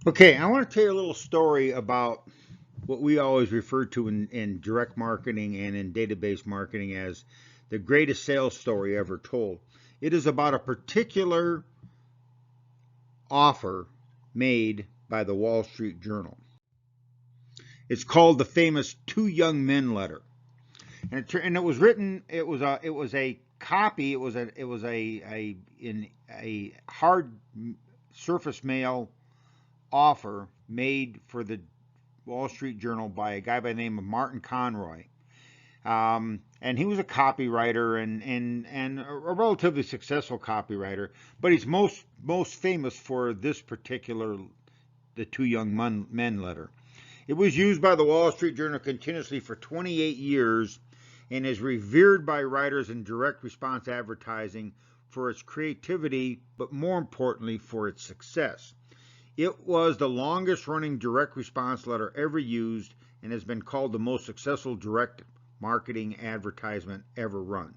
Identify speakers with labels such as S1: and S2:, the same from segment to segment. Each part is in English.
S1: Okay, I want to tell you a little story about what we always refer to in direct marketing and in database marketing as the greatest sales story ever told. It is about a particular offer made by the Wall Street Journal. It's called the famous Two Young Men letter, and it was written. It was a copy. It was a in a hard surface mail offer made for the Wall Street Journal by a guy by the name of Martin Conroy. And he was a copywriter and a relatively successful copywriter, but he's most famous for this particular the Two Young Men letter. It was used by the Wall Street Journal continuously for 28 years and is revered by writers in direct response advertising for its creativity, but more importantly for its success. It was the longest running direct response letter ever used and has been called the most successful direct marketing advertisement ever run.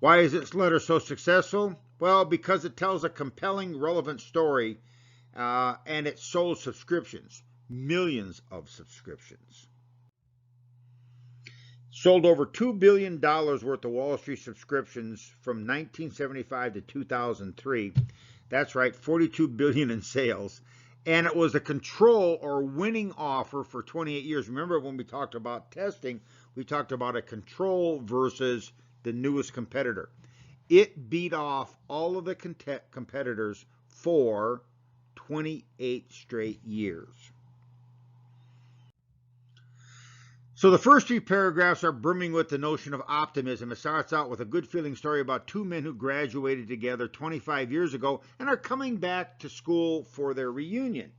S1: Why is this letter so successful? Well, because it tells a compelling, relevant story and it sold subscriptions, millions of subscriptions. Sold over $2 billion worth of Wall Street subscriptions from 1975 to 2003. That's right, 42 billion in sales. And it was a control or winning offer for 28 years. Remember when we talked about testing, we talked about a control versus the newest competitor. It beat off all of the competitors for 28 straight years. So the first three paragraphs are brimming with the notion of optimism. It starts out with a good feeling story about two men who graduated together 25 years ago and are coming back to school for their reunion.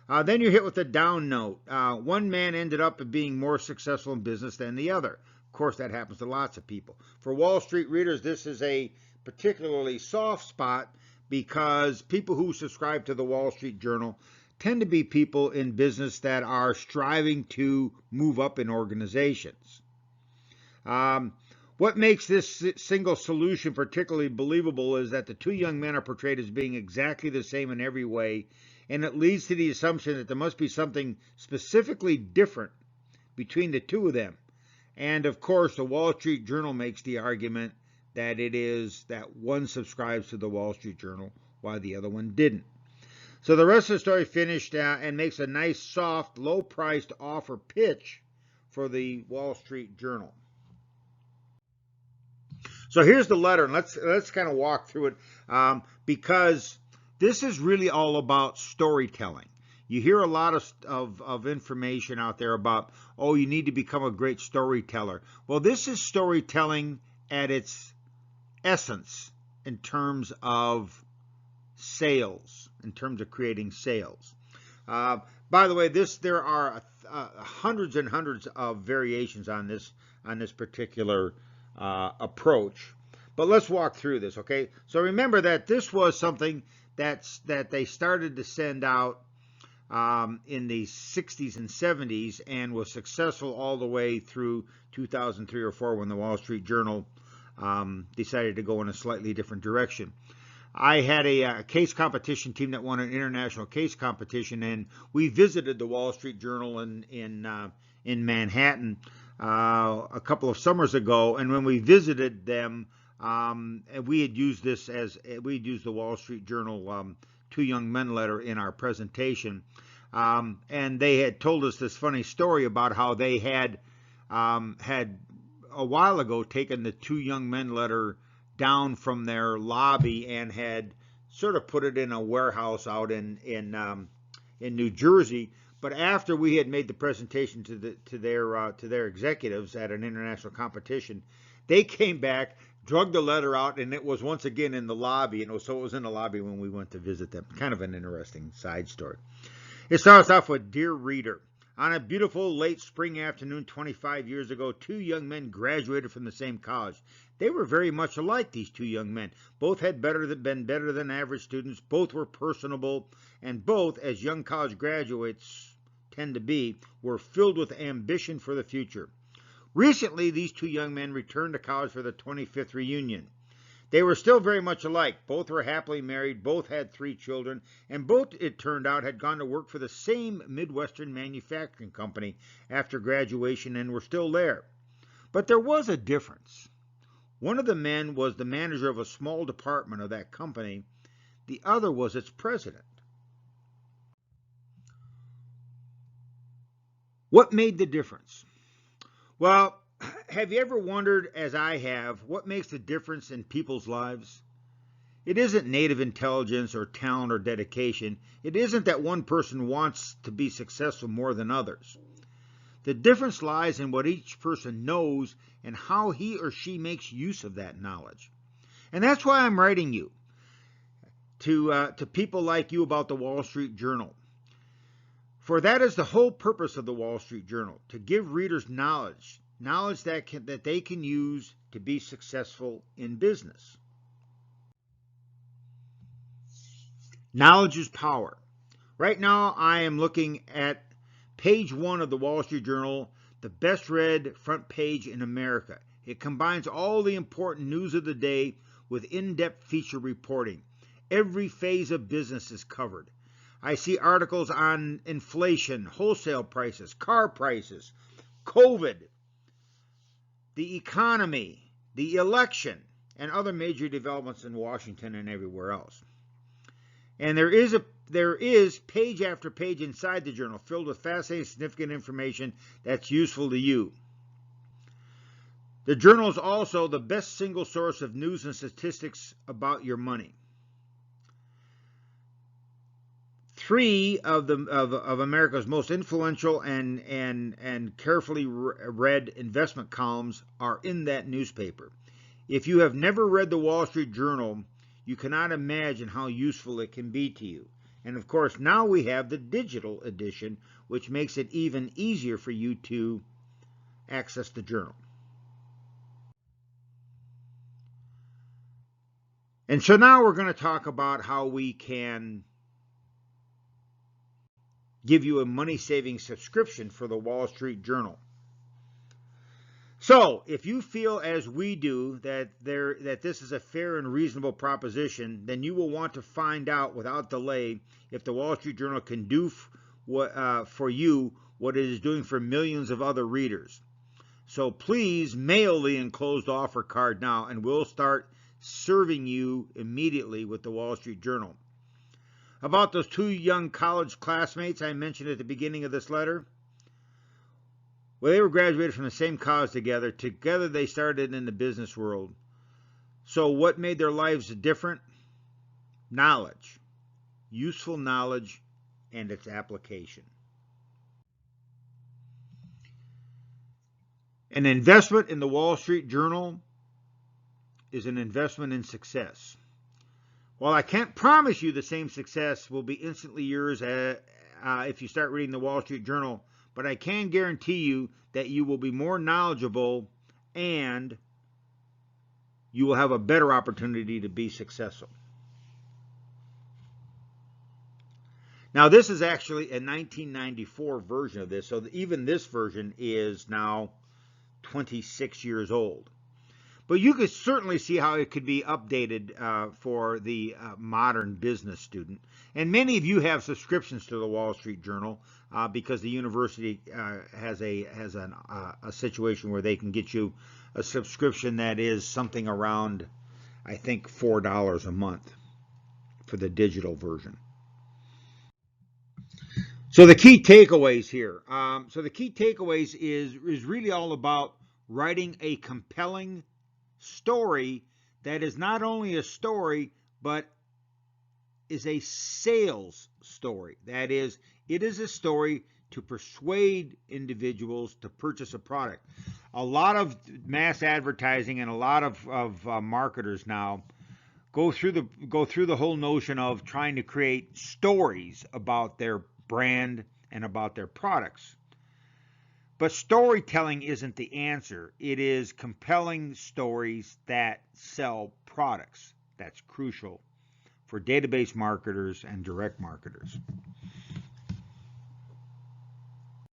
S1: Then you're hit with a down note. One man ended up being more successful in business than the other. Of course, that happens to lots of people. For Wall Street readers, this is a particularly soft spot because people who subscribe to the Wall Street Journal tend to be people in business that are striving to move up in organizations. What makes this single solution particularly believable is that the two young men are portrayed as being exactly the same in every way, and it leads to the assumption that there must be something specifically different between the two of them. And of course, the Wall Street Journal makes the argument that it is that one subscribes to the Wall Street Journal while the other one didn't. So the rest of the story finished and makes a nice, soft, low-priced offer pitch for the Wall Street Journal. So here's the letter, and let's kind of walk through it because this is really all about storytelling. You hear a lot of information out there about, oh, you need to become a great storyteller. Well, this is storytelling at its essence in terms of sales, in terms of creating sales. By the way, there are hundreds and hundreds of variations on this particular approach. But let's walk through this, okay? So remember that this was something that they started to send out in the 60s and 70s and was successful all the way through 2003 or 4 when the Wall Street Journal decided to go in a slightly different direction. I had a case competition team that won an international case competition, and we visited the Wall Street Journal in Manhattan a couple of summers ago. And when we visited them, and we had used the Wall Street Journal Two Young Men letter in our presentation, and they had told us this funny story about how they had a while ago taken the Two Young Men letter down from their lobby and had sort of put it in a warehouse out in New Jersey. But after we had made the presentation to their executives at an international competition, they came back, drug the letter out, and it was once again in the lobby. And so it was in the lobby when we went to visit them. Kind of an interesting side story. It starts off with, Dear Reader, on a beautiful late spring afternoon 25 years ago, two young men graduated from the same college. They were very much alike, these two young men. Both had been better than average students. Both were personable. And both, as young college graduates tend to be, were filled with ambition for the future. Recently, these two young men returned to college for their 25th reunion. They were still very much alike. Both were happily married, both had 3 children, and both, it turned out, had gone to work for the same Midwestern manufacturing company after graduation and were still there. But there was a difference. One of the men was the manager of a small department of that company. The other was its president. What made the difference? Well, have you ever wondered, as I have, what makes the difference in people's lives? It isn't native intelligence or talent or dedication. It isn't that one person wants to be successful more than others. The difference lies in what each person knows and how he or she makes use of that knowledge. And that's why I'm writing you, to people like you, about the Wall Street Journal. For that is the whole purpose of the Wall Street Journal, to give readers knowledge that they can use to be successful in business. Knowledge is power. Right now I am looking at page 1 of the Wall Street Journal, the best read front page in America. It combines all the important news of the day with in-depth feature reporting. Every phase of business is covered. I see articles on inflation, wholesale prices, car prices, COVID, the economy, the election, and other major developments in Washington and everywhere else. And there is page after page inside the journal filled with fascinating, significant information that's useful to you. The journal is also the best single source of news and statistics about your money. 3 of America's most influential and carefully read investment columns are in that newspaper. If you have never read the Wall Street Journal, you cannot imagine how useful it can be to you. And of course, now we have the digital edition, which makes it even easier for you to access the journal. And so now we're going to talk about how we can give you a money-saving subscription for the Wall Street Journal. So, if you feel as we do that this is a fair and reasonable proposition, then you will want to find out without delay if the Wall Street Journal can do for you what it is doing for millions of other readers. So please mail the enclosed offer card now, and we'll start serving you immediately with the Wall Street Journal. About those 2 young college classmates I mentioned at the beginning of this letter, well, they were graduated from the same college together. Together they started in the business world. So what made their lives different? Knowledge. Useful knowledge and its application. An investment in the Wall Street Journal is an investment in success. While I can't promise you the same success will be instantly yours if you start reading the Wall Street Journal, but I can guarantee you that you will be more knowledgeable and you will have a better opportunity to be successful. Now, this is actually a 1994 version of this, so even this version is now 26 years old. But you could certainly see how it could be updated for the modern business student. And many of you have subscriptions to the Wall Street Journal because the university has a situation where they can get you a subscription that is something around, I think, $4 a month for the digital version. So the key takeaways here. The key takeaways is really all about writing a compelling story that is not only a story, but is a sales story. That is, it is a story to persuade individuals to purchase a product. A lot of mass advertising and a lot of marketers now go through the whole notion of trying to create stories about their brand and about their products. But storytelling isn't the answer. It is compelling stories that sell products. That's crucial for database marketers and direct marketers.